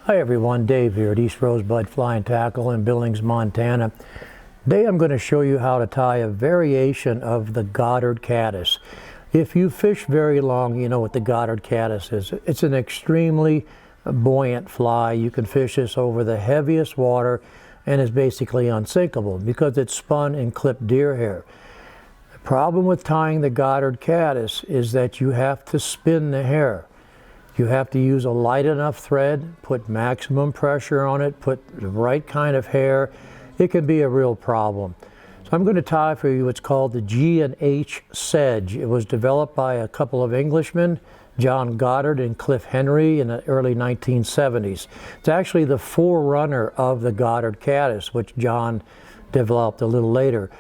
Hi everyone, Dave here at East Rosebud Fly and Tackle in Billings, Montana. Today I'm going to show you how to tie a variation of the Goddard Caddis. If you fish very long, you know what the Goddard Caddis is. It's an extremely buoyant fly. You can fish this over the heaviest water and is basically unsinkable because it's spun in clipped deer hair. The problem with tying the Goddard Caddis is that you have to spin the hair. You have to use a light enough thread, put maximum pressure on it, put the right kind of hair. It can be a real problem. So I'm going to tie for you what's called the G&H Sedge. It was developed by a couple of Englishmen, John Goddard and Cliff Henry, in the early 1970s. It's actually the forerunner of the Goddard Caddis, which John developed a little later.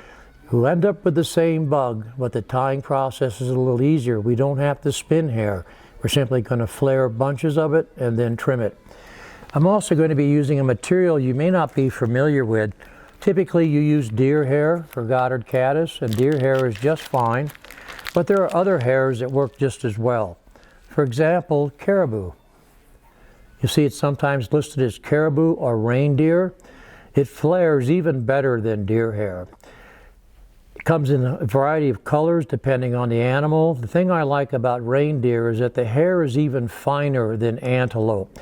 We'll end up with the same bug, but the tying process is a little easier. We don't have to spin hair. We're simply going to flare bunches of it and then trim it. I'm also going to be using a material you may not be familiar with. Typically you use deer hair for Goddard Caddis, and deer hair is just fine, but there are other hairs that work just as well. For example, caribou. You see it's sometimes listed as caribou or reindeer. It flares even better than deer hair. It comes in a variety of colors depending on the animal. The thing I like about reindeer is that the hair is even finer than antelope.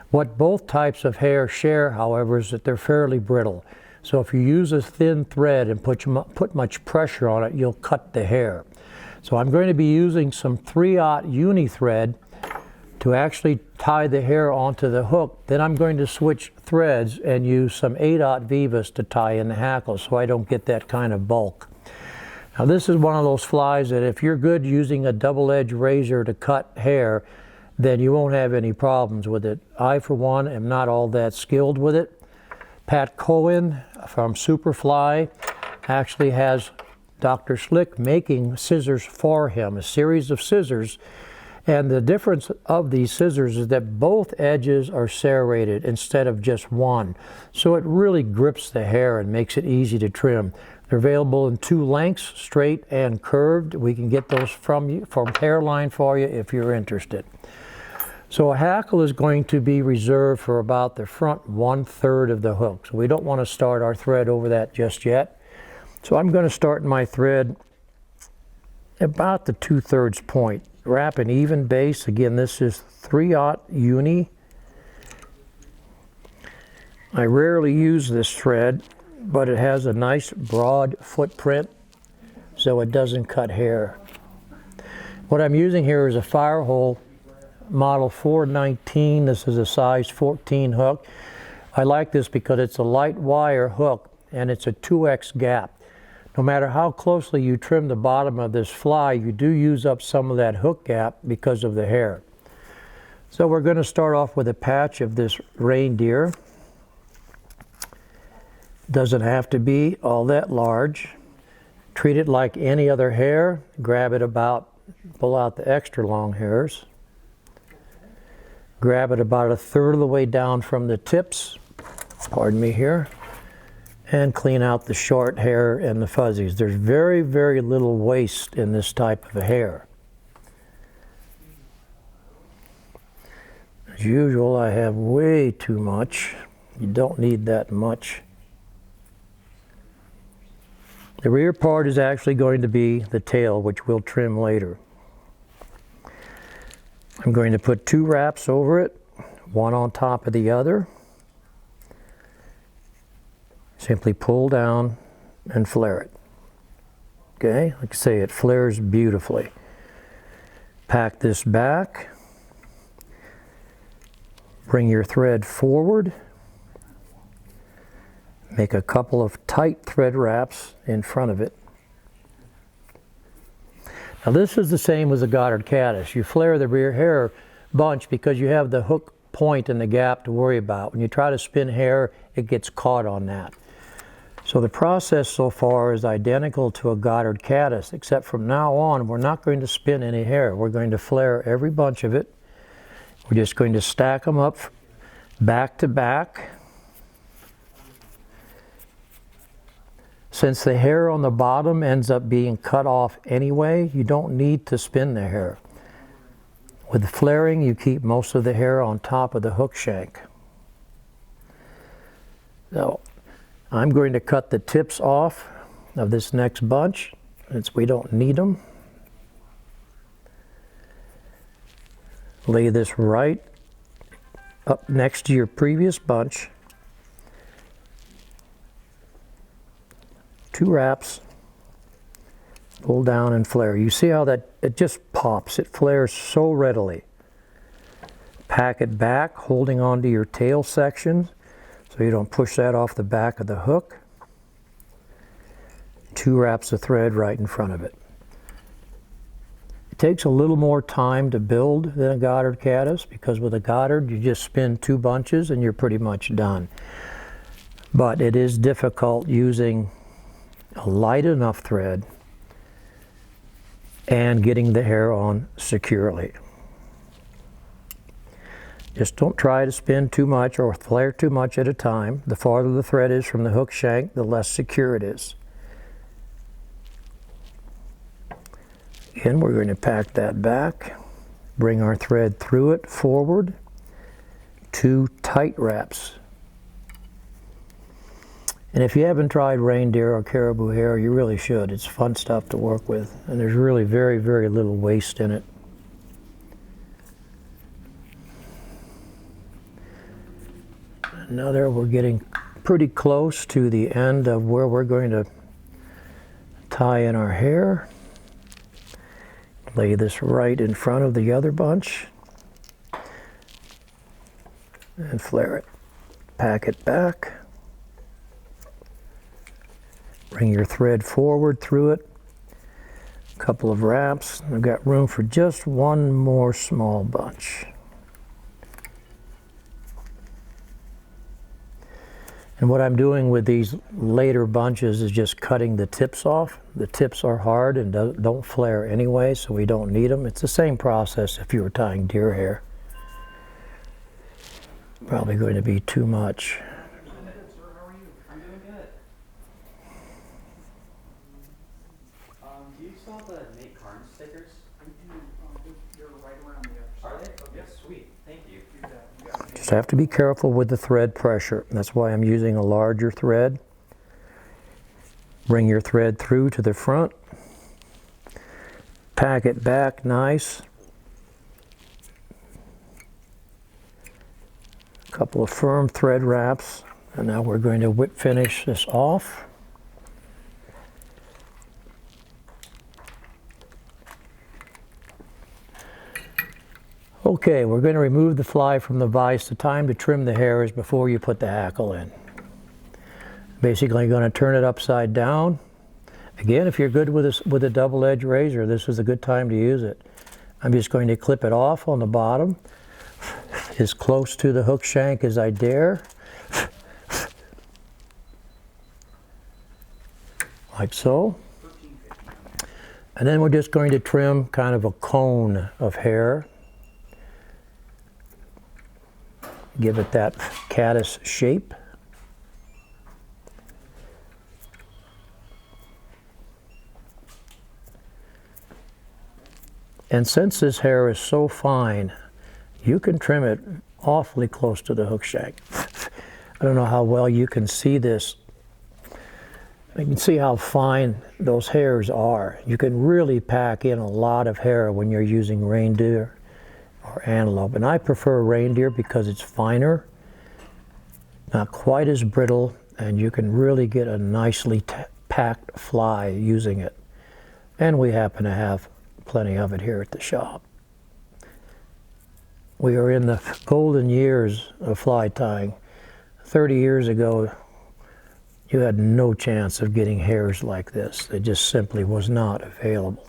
What both types of hair share, however, is that they're fairly brittle. So if you use a thin thread and put much pressure on it, you'll cut the hair. So I'm going to be using some 3/0 uni thread to actually tie the hair onto the hook. Then I'm going to switch threads and use some 8/0 Veevus to tie in the hackle so I don't get that kind of bulk. Now this is one of those flies that if you're good using a double-edged razor to cut hair, then you won't have any problems with it. I, for one, am not all that skilled with it. Pat Cohen from Superfly actually has Dr. Slick making scissors for him, a series of scissors. And the difference of these scissors is that both edges are serrated instead of just one. So it really grips the hair and makes it easy to trim. They're available in 2 lengths, straight and curved. We can get those from Hairline for you if you're interested. So a hackle is going to be reserved for about the front 1/3 of the hook. So we don't want to start our thread over that just yet. So I'm going to start my thread about the 2/3 point. Wrap an even base. Again, this is 3/0 uni. I rarely use this thread, but it has a nice broad footprint so it doesn't cut hair. What I'm using here is a Firehole model 419. This is a size 14 hook. I like this because it's a light wire hook and it's a 2x gap. No matter how closely you trim the bottom of this fly, you do use up some of that hook gap because of the hair. So we're going to start off with a patch of this reindeer. Doesn't have to be all that large. Treat it like any other hair. Grab it pull out the extra long hairs. Grab it about 1/3 of the way down from the tips, pardon me here, and clean out the short hair and the fuzzies. There's very, very little waste in this type of a hair. As usual, I have way too much. You don't need that much. The rear part is actually going to be the tail, which we'll trim later. I'm going to put 2 wraps over it, one on top of the other. Simply pull down and flare it. Okay, like I say, it flares beautifully. Pack this back. Bring your thread forward. Make a couple of tight thread wraps in front of it. Now this is the same as the Goddard Caddis. You flare the rear hair bunch because you have the hook point and the gap to worry about. When you try to spin hair, it gets caught on that. So the process so far is identical to a Goddard Caddis, except from now on, we're not going to spin any hair. We're going to flare every bunch of it. We're just going to stack them up back to back. Since the hair on the bottom ends up being cut off anyway, you don't need to spin the hair. With flaring, you keep most of the hair on top of the hook shank. So I'm going to cut the tips off of this next bunch since we don't need them. Lay this right up next to your previous bunch. 2 wraps, pull down and flare. You see how that, it just pops, it flares so readily. Pack it back, holding onto your tail section so you don't push that off the back of the hook. 2 wraps of thread right in front of it. It takes a little more time to build than a Goddard Caddis because with a Goddard you just spin 2 bunches and you're pretty much done. But it is difficult using a light enough thread and getting the hair on securely. Just don't try to spin too much or flare too much at a time. The farther the thread is from the hook shank, the less secure it is. Again, we're going to pack that back, bring our thread through it forward, 2 tight wraps. And if you haven't tried reindeer or caribou hair, you really should. It's fun stuff to work with, and there's really very, very little waste in it. Now there we're getting pretty close to the end of where we're going to tie in our hair. Lay this right in front of the other bunch and flare it. Pack it back. Bring your thread forward through it. A couple of wraps. I've got room for just 1 more small bunch. And what I'm doing with these later bunches is just cutting the tips off. The tips are hard and don't flare anyway, so we don't need them. It's the same process if you were tying deer hair. Probably going to be too much. How are you? I'm doing good. Do you still have the Make Carn stickers? I do. They're right around the other side. Are they? Okay, sweet. Thank you. Just have to be careful with the thread pressure. That's why I'm using a larger thread. Bring your thread through to the front. Pack it back nice. A couple of firm thread wraps. And now we're going to whip finish this off. Okay, we're going to remove the fly from the vise. The time to trim the hair is before you put the hackle in. Basically, you're going to turn it upside down. Again, if you're good with a double-edged razor, this is a good time to use it. I'm just going to clip it off on the bottom, as close to the hook shank as I dare. Like so. And then we're just going to trim kind of a cone of hair. Give it that caddis shape. And since this hair is so fine, you can trim it awfully close to the hook shank. I don't know how well you can see this. You can see how fine those hairs are. You can really pack in a lot of hair when you're using reindeer or antelope. And I prefer reindeer because it's finer, not quite as brittle, and you can really get a nicely packed fly using it. And we happen to have plenty of it here at the shop. We are in the golden years of fly tying. 30 years ago, you had no chance of getting hairs like this. It just simply was not available.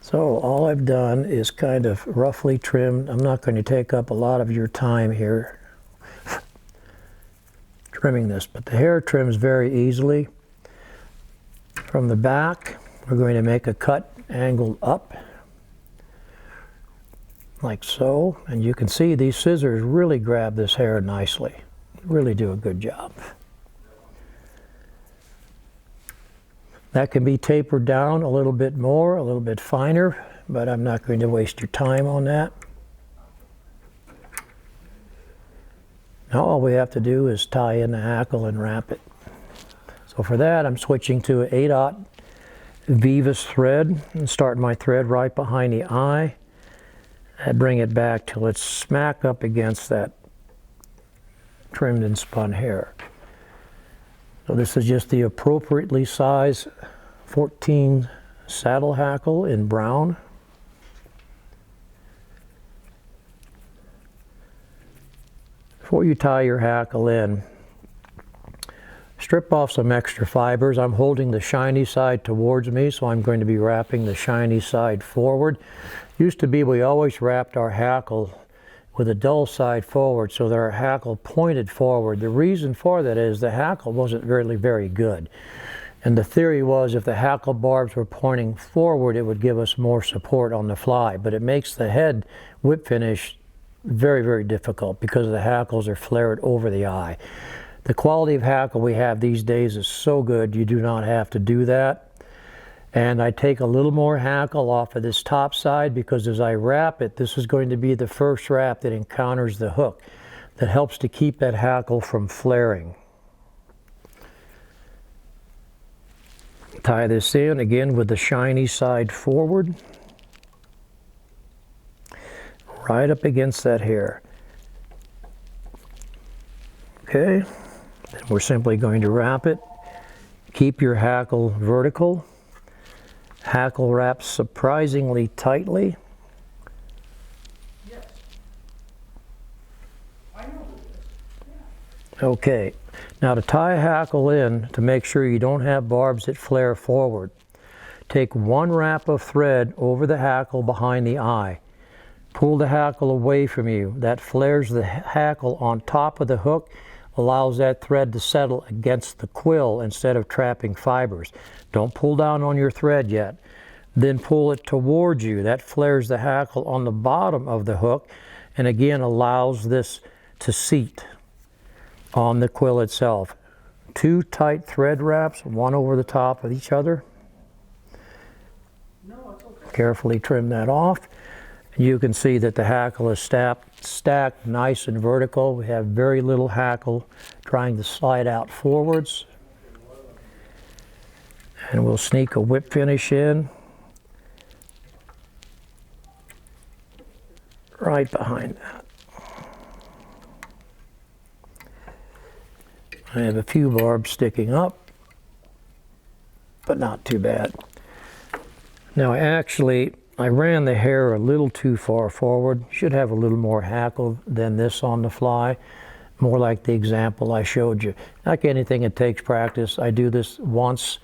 So all I've done is kind of roughly trimmed. I'm not going to take up a lot of your time here trimming this, but the hair trims very easily. From the back, we're going to make a cut angled up, like so. And you can see these scissors really grab this hair nicely. Really do a good job. That can be tapered down a little bit more, a little bit finer, but I'm not going to waste your time on that. Now all we have to do is tie in the hackle and wrap it. So for that, I'm switching to an 8/0 Veevus thread and start my thread right behind the eye. I bring it back till it's smack up against that trimmed and spun hair. So this is just the appropriately sized 14 saddle hackle in brown. Before you tie your hackle in, strip off some extra fibers. I'm holding the shiny side towards me, so I'm going to be wrapping the shiny side forward. Used to be we always wrapped our hackle with a dull side forward so that our hackle pointed forward. The reason for that is the hackle wasn't really very good. And the theory was if the hackle barbs were pointing forward, it would give us more support on the fly. But it makes the head whip finish very, very difficult because the hackles are flared over the eye. The quality of hackle we have these days is so good, you do not have to do that. And I take a little more hackle off of this top side because as I wrap it, this is going to be the first wrap that encounters the hook that helps to keep that hackle from flaring. Tie this in again with the shiny side forward, right up against that hair. Okay, then we're simply going to wrap it. Keep your hackle vertical. Hackle wraps surprisingly tightly. Yes. I know who it is. Yeah. Okay, now to tie a hackle in, to make sure you don't have barbs that flare forward, take one wrap of thread over the hackle behind the eye. Pull the hackle away from you. That flares the hackle on top of the hook, allows that thread to settle against the quill instead of trapping fibers. Don't pull down on your thread yet. Then pull it towards you. That flares the hackle on the bottom of the hook and again allows this to seat on the quill itself. Two tight thread wraps, one over the top of each other. No, it's okay. Carefully trim that off. You can see that the hackle is stacked nice and vertical. We have very little hackle trying to slide out forwards. And we'll sneak a whip finish in right behind that. I have a few barbs sticking up, but not too bad. Now I ran the hair a little too far forward. Should have a little more hackle than this on the fly. More like the example I showed you. Like anything, it takes practice. I do this once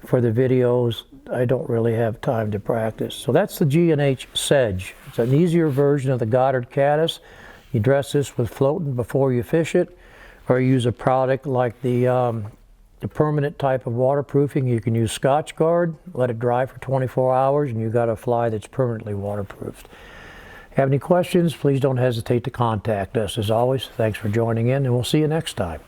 for the videos. I don't really have time to practice. So that's the G&H Sedge. It's an easier version of the Goddard Caddis. You dress this with floating before you fish it, or use a product like the permanent type of waterproofing. You can use Scotch Guard, let it dry for 24 hours, and you've got a fly that's permanently waterproofed. Have any questions, please don't hesitate to contact us. As always, thanks for joining in, and we'll see you next time.